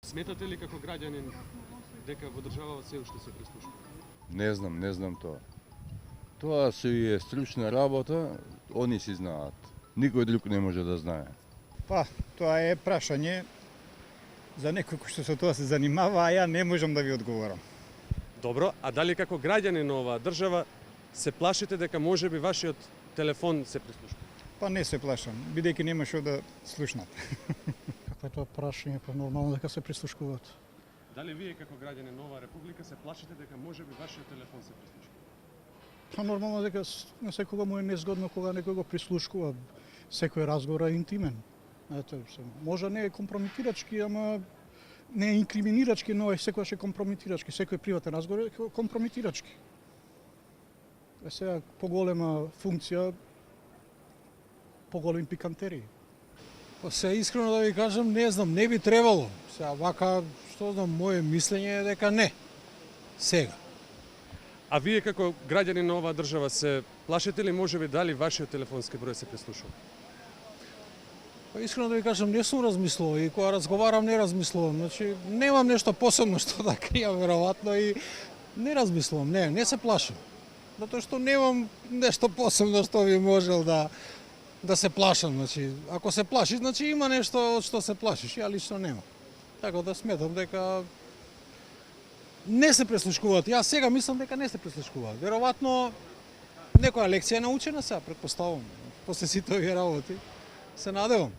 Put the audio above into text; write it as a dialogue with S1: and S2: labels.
S1: Сметате ли како граѓанин дека во државава се уште се прислушува?
S2: Не знам тоа. Тоа си е стручна работа, они си знаат. Никој друг не може да знае.
S3: Па, тоа е прашање за некој кој што со тоа се занимава, а ја не можам да ви одговорам.
S1: Добро, а дали како граѓанин на оваа држава се плашите дека можеби вашиот телефон се прислушува?
S3: Па не се плашам, бидејќи нема што да слушнат.
S4: Какво е тоа прашање, па нормално дека се прислушкуваат.
S1: Дали вие како граѓанин на оваа република се плашите дека можеби вашиот телефон се прислушува?
S4: Па нормално дека на секога му е незгодно кога некој го прислушкува. Секој разговор е интимен. Ето, може не е компрометирачки, ама не е инкриминирачки, но е секогаш е компрометирачки. Секој приватен разговор е компрометирачки. Е сега поголема функција, поголеми пикантерии.
S5: Па се искрено да ви кажам, не знам, не би требало. Сега вака, што знам, моје мислење е дека не. Сега.
S1: А вие како граѓанин на оваа држава се плашите ли можеби дали вашиот телефонски број се прислушува?
S5: Па искрено да ви кажам, не сум размислувал и кога разговарам не размислувам. Значи, немам нешто посебно што да кријам веројатно и не размислувам, не се плашам. Затоа што немам нешто посебно што би можел да се плашам. Значи, ако се плашиш, значи има нешто од што се плашиш, ја лично немам. Така да сметам дека не се прислушкуваат. Јас сега мислам дека не се прислушкуваат. Веројатно некоја лекција е научена сега, претпоставувам, после сите овие работи. Се надевам.